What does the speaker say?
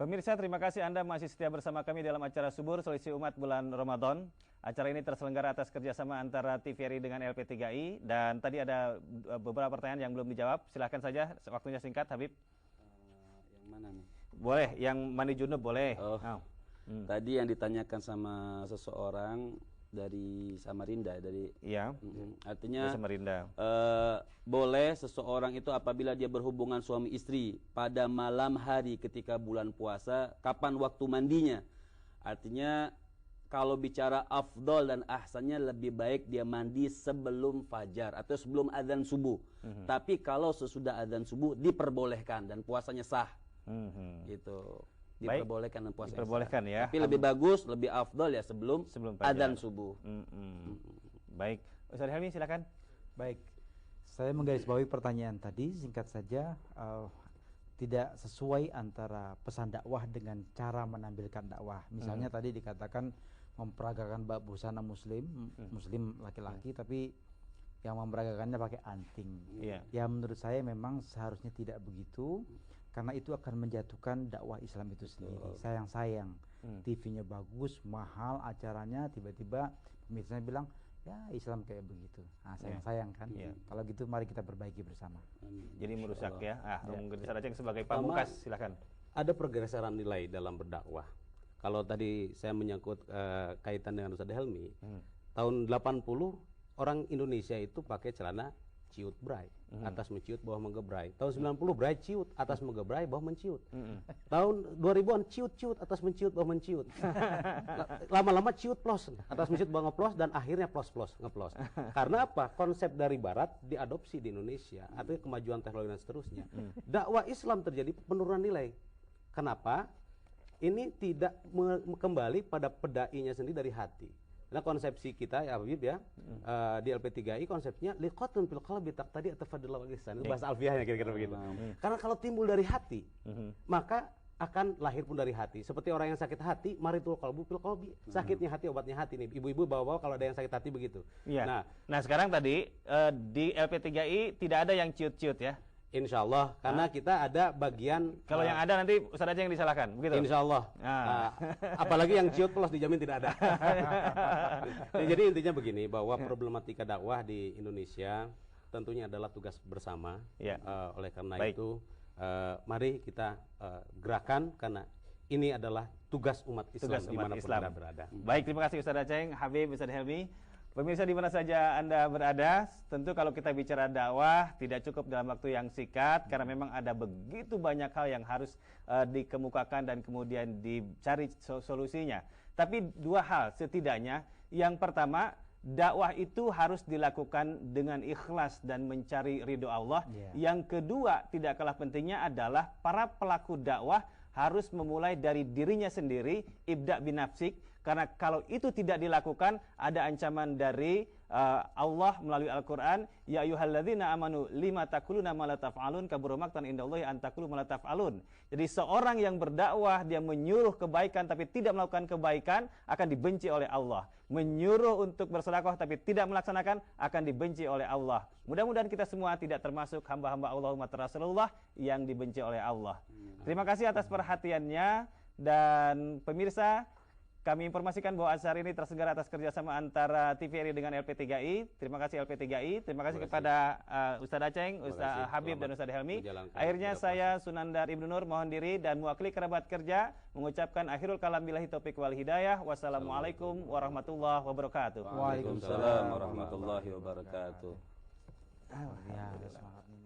Pemirsa, terima kasih Anda masih setia bersama kami dalam acara Subur Selisih Umat bulan Ramadan. Acara ini terselenggara atas kerjasama antara TVRI dengan LP3I. Dan tadi ada beberapa pertanyaan yang belum dijawab. Silahkan saja, waktunya singkat, Habib. Yang mana nih? Boleh, yang mandi junub boleh. Tadi yang ditanyakan sama seseorang dari Samarinda, Iya. Artinya Dari Samarinda. boleh seseorang itu apabila dia berhubungan suami istri pada malam hari ketika bulan puasa, kapan waktu mandinya? Artinya kalau bicara afdol dan ahsannya, lebih baik dia mandi sebelum fajar atau sebelum adzan subuh. Tapi kalau sesudah adzan subuh diperbolehkan dan puasanya sah. Gitu. Diperbolehkan dan puasa diperbolehkan ya. Tapi lebih bagus, lebih afdol ya sebelum adzan subuh. Baik, Ustaz Helmi silakan. Baik, saya menggarisbawahi pertanyaan tadi singkat saja. Tidak sesuai antara pesan dakwah dengan cara menampilkan dakwah. Misalnya tadi dikatakan memperagakan busana muslim laki-laki, tapi yang memperagakannya pakai anting. Ya menurut saya memang seharusnya tidak begitu. Karena itu akan menjatuhkan dakwah Islam itu sendiri. Sayang-sayang, TV-nya bagus, mahal acaranya, tiba-tiba pemirsanya bilang, ya Islam kayak begitu. Nah, sayang-sayang kan. Kalau gitu mari kita perbaiki bersama. Jadi merusak ya. Mungkin Ustaz Aceng sebagai pamungkas, silakan. Ada pergeseran nilai dalam berdakwah. Kalau tadi saya menyangkut kaitan dengan Ustaz Helmi, tahun 80 orang Indonesia itu pakai celana ciut bray, atas menciut, bawah menggebrai. Tahun 90 bray ciut, atas menggebrai, bawah menciut. Tahun 2000-an ciut-ciut, atas menciut, bawah menciut. Lama-lama ciut plos, atas menciut, bawah ngeplos, dan akhirnya plos-plos, ngeplos. Karena apa? Konsep dari barat diadopsi di Indonesia, artinya kemajuan teknologi dan seterusnya. Dakwah Islam terjadi penurunan nilai. Kenapa? Ini tidak kembali pada pedainya sendiri dari hati. Nah, konsepsi kita ya Habib ya, di LP3I konsepnya liqatun fil qalbi taqtadi atafadul wa ihsan. Itu bahasa alfiahnya kira-kira begitu. Karena kalau timbul dari hati, maka akan lahir pun dari hati. Seperti orang yang sakit hati, maritul qalbu fil qalbi. Sakitnya hati, obatnya hati nih. Ibu-ibu bawa-bawa kalau ada yang sakit hati begitu. Iya. Nah, sekarang tadi di LP3I tidak ada yang ciut-ciut ya. Insya Allah, karena kita ada bagian. Kalau yang ada nanti Ustaz aja yang disalahkan, begitu? Insya Allah. Apalagi yang ciut plus dijamin tidak ada. Jadi intinya begini, bahwa problematika dakwah di Indonesia tentunya adalah tugas bersama. Oleh karena itu, mari kita gerakan, karena ini adalah tugas umat Islam dimanapun kita berada. Baik, terima kasih Ustaz Aceng, Habib, Ustaz Helmi. Pemirsa di mana saja Anda berada, tentu kalau kita bicara dakwah tidak cukup dalam waktu yang singkat, karena memang ada begitu banyak hal yang harus dikemukakan dan kemudian dicari solusinya. Tapi dua hal setidaknya. Yang pertama, dakwah itu harus dilakukan dengan ikhlas dan mencari ridho Allah. Yang kedua, tidak kalah pentingnya adalah para pelaku dakwah harus memulai dari dirinya sendiri, ibda' binafsik. Karena kalau itu tidak dilakukan, ada ancaman dari Allah melalui Al-Quran, ya ayyuhalladzina amanu lima taquluna ma la taf'alun kabura maqtan indallahi an taqulu ma la taf'alun. Jadi seorang yang berdakwah, dia menyuruh kebaikan tapi tidak melakukan kebaikan, akan dibenci oleh Allah. Menyuruh untuk bersedekah tapi tidak melaksanakan, akan dibenci oleh Allah. Mudah-mudahan kita semua tidak termasuk hamba-hamba Allah umat Rasulullah yang dibenci oleh Allah. Terima kasih atas perhatiannya. Dan pemirsa, kami informasikan bahwa acara ini terselenggara atas kerjasama antara TVRI dengan LP3I. Terima kasih LP3I. Terima kasih kepada Ustaz Aceng, Ustaz Habib, dan Ustaz Helmi. Akhirnya saya Sunandar Ibnu Nur mohon diri dan mewakili kerabat kerja mengucapkan akhirul kalam billahi taufik wal hidayah. Wassalamualaikum warahmatullahi wabarakatuh. Waalaikumsalam warahmatullahi wabarakatuh. Ya, semangat ini.